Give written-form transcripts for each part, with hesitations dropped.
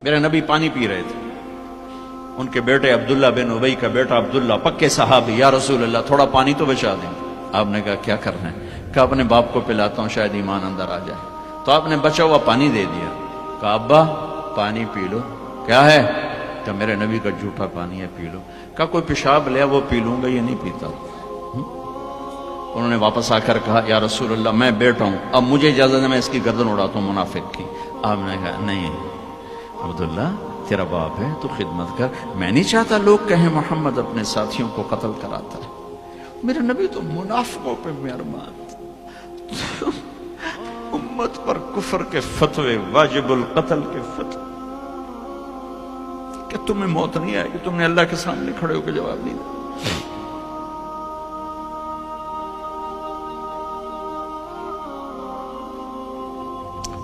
میرے نبی پانی پی رہے تھے، ان کے بیٹے عبداللہ بن ابی کا بیٹا عبداللہ پکے صحابی، یا رسول اللہ تھوڑا پانی تو بچا دیں۔ آپ نے کہا کیا کرنا ہے؟ کہا اپنے باپ کو پلاتا ہوں شاید ایمان اندر آ جائے۔ تو آپ نے بچا ہوا پانی دے دیا، کہا ابا پانی پی لو۔ کیا ہے؟ کہ میرے نبی کا جھوٹا پانی ہے، پی لو۔ کہا کوئی پیشاب لیا وہ پی لوں گا، یہ نہیں پیتا۔ انہوں نے واپس آ کر کہا یا رسول اللہ میں بیٹا ہوں، اب مجھے اجازت ہے میں اس کی گردن اڑاتا ہوں منافق کی۔ آپ نے کہا نہیں عبداللہ تیرا باپ ہے تو خدمت کر، میں نہیں چاہتا لوگ کہیں محمد اپنے ساتھیوں کو قتل کراتا ہے۔ میرے نبی تو منافقوں پہ مہربان، امت پر کفر کے فتوے، واجب القتل کے فتوے، کہ تمہیں موت نہیں آئے گی، تم نے اللہ کے سامنے کھڑے ہو کے جواب نہیں دیا۔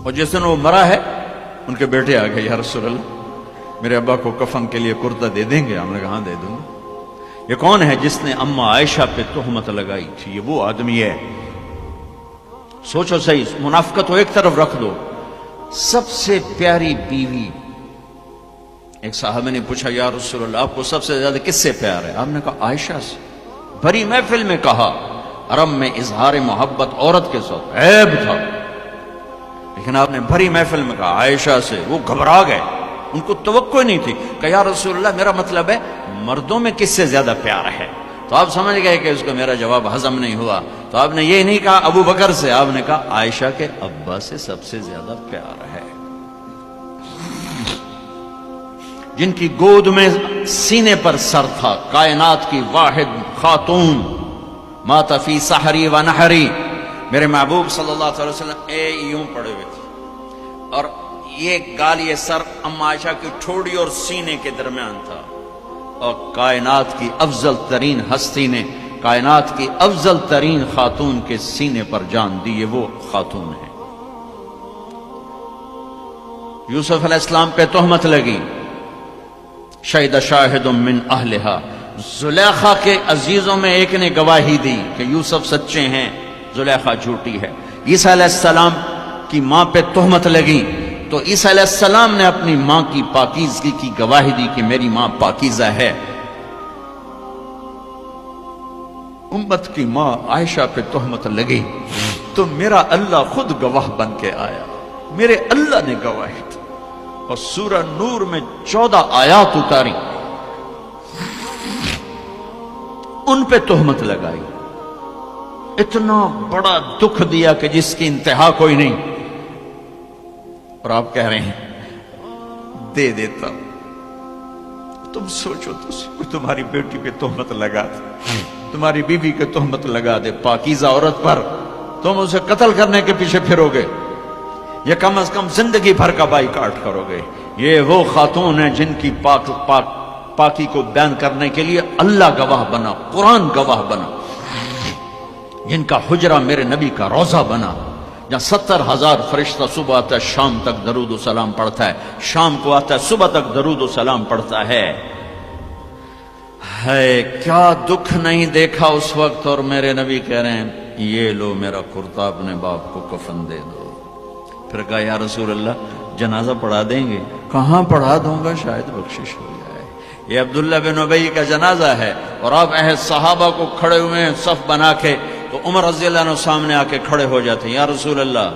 اور جس دن وہ مرا ہے ان کے بیٹے آ گئے، یا رسول اللہ میرے ابا کو کفن کے لیے کرتا دے دیں گے؟ ہم نے کہا ہاں دے دوں گا۔ یہ کون ہے جس نے اما عائشہ پہ تہمت لگائی تھی؟ یہ وہ آدمی ہے۔ سوچو صحیح، منافقت کو ایک طرف رکھ دو، سب سے پیاری بیوی۔ ایک صحابہ نے پوچھا یا رسول اللہ آپ کو سب سے زیادہ کس سے پیار ہے؟ آپ نے کہا عائشہ سے۔ بھری محفل میں کہا، عرب میں اظہار محبت عورت کے ساتھ عیب تھا، لیکن آپ نے بھری محفل میں کہا عائشہ سے۔ وہ گھبرا گئے، ان کو توقع نہیں تھی کہ یا رسول اللہ میرا مطلب ہے مردوں میں کس سے زیادہ پیار ہے؟ تو آپ سمجھ گئے کہ اس کو میرا جواب ہضم نہیں ہوا، تو آپ نے یہ نہیں کہا ابو بکر سے، آپ نے کہا عائشہ کے ابا سے سب سے زیادہ پیار ہے، جن کی گود میں سینے پر سر تھا، کائنات کی واحد خاتون، مات فی سحری و نحری۔ میرے محبوب صلی اللہ علیہ وسلم یوں پڑے ہوئے تھے، اور یہ گال یہ سر اما عائشہ کی ٹھوڑی اور سینے کے درمیان تھا، اور کائنات کی افضل ترین ہستی نے کائنات کی افضل ترین خاتون کے سینے پر جان دی، یہ وہ خاتون ہے۔ یوسف علیہ السلام پہ تہمت لگی، شہد شاہد من اہلہا، زلیخا کے عزیزوں میں ایک نے گواہی دی کہ یوسف سچے ہیں، زلیخا جھوٹی ہے۔ عیسیٰ علیہ السلام کی ماں پہ تہمت لگی تو عیسیٰ علیہ السلام نے اپنی ماں کی پاکیزگی کی گواہی دی کہ میری ماں پاکیزہ ہے۔ امت کی ماں عائشہ پہ تہمت لگی تو میرا اللہ خود گواہ بن کے آیا، میرے اللہ نے گواہی دی، اور سورہ نور میں 14 آیات اتاری، ان پہ تہمت لگائی، اتنا بڑا دکھ دیا کہ جس کی انتہا کوئی نہیں، اور آپ کہہ رہے ہیں دے دیتا۔ تم سوچو تو تمہاری بیٹی پہ تہمت لگا دے، تمہاری بیوی کے تہمت لگا دے پاکیزہ عورت پر، تم اسے قتل کرنے کے پیچھے پھرو گے یا کم از کم زندگی بھر کا بائیکاٹ کرو گے؟ یہ وہ خاتون ہیں جن کی پاکی کو بیان کرنے کے لیے اللہ گواہ بنا، قرآن گواہ بنا، جن کا حجرہ میرے نبی کا روضہ بنا، جہاں 70,000 فرشتہ صبح آتا ہے شام تک درود و سلام پڑھتا ہے، شام کو آتا ہے صبح تک درود و سلام پڑھتا ہے۔ کیا دکھ نہیں دیکھا اس وقت، اور میرے نبی کہہ رہے ہیں یہ لو میرا کرتا اپنے باپ کو کفن دے دو۔ پھر کہا یا رسول اللہ جنازہ پڑھا دیں گے؟ کہاں پڑھا دوں گا، شاید بخشش ہو جائے۔ یہ عبداللہ بن ابی کا جنازہ ہے، اور آپ اہل صحابہ کو کھڑے ہوئے ہیں صف بنا کے، تو عمر رضی اللہ عنہ سامنے آ کے کھڑے ہو جاتے ہیں، یا رسول اللہ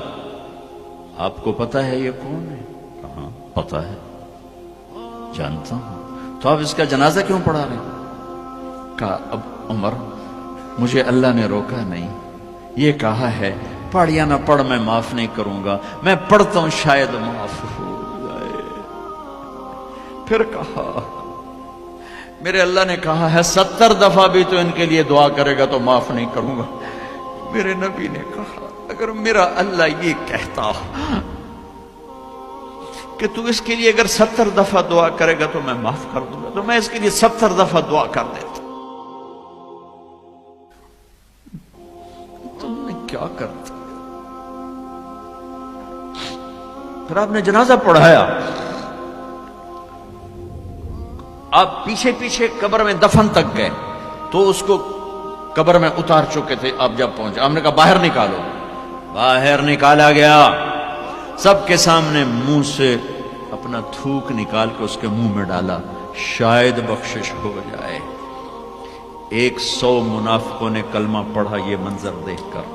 آپ کو پتا ہے یہ کون ہے؟ کہاں پتا ہے، جانتا ہوں، تو آپ اس کا جنازہ کیوں پڑھا رہے ہیں؟ کہا اب عمر مجھے اللہ نے روکا نہیں، یہ کہا ہے پڑھ یا نہ پڑھ میں معاف نہیں کروں گا، میں پڑھتا ہوں شاید معاف ہو جائے۔ پھر کہا میرے اللہ نے کہا ہے 70 دفعہ بھی تو ان کے لیے دعا کرے گا تو معاف نہیں کروں گا۔ میرے نبی نے کہا اگر میرا اللہ یہ کہتا کہ تو اس کے لیے اگر 70 دفعہ دعا کرے گا تو میں معاف کر دوں گا، تو میں اس کے لیے 70 دفعہ دعا کر دیتا۔ تم نے کیا کرتا؟ پھر آپ نے جنازہ پڑھایا، آپ پیچھے پیچھے قبر میں دفن تک گئے تو اس کو قبر میں اتار چکے تھے، آپ جب پہنچے آپ نے کہا باہر نکالو، باہر نکالا گیا، سب کے سامنے منہ سے اپنے اپنا تھوک نکال کے اس کے منہ میں ڈالا، شاید بخشش ہو جائے۔ 100 منافقوں نے کلمہ پڑھا یہ منظر دیکھ کر۔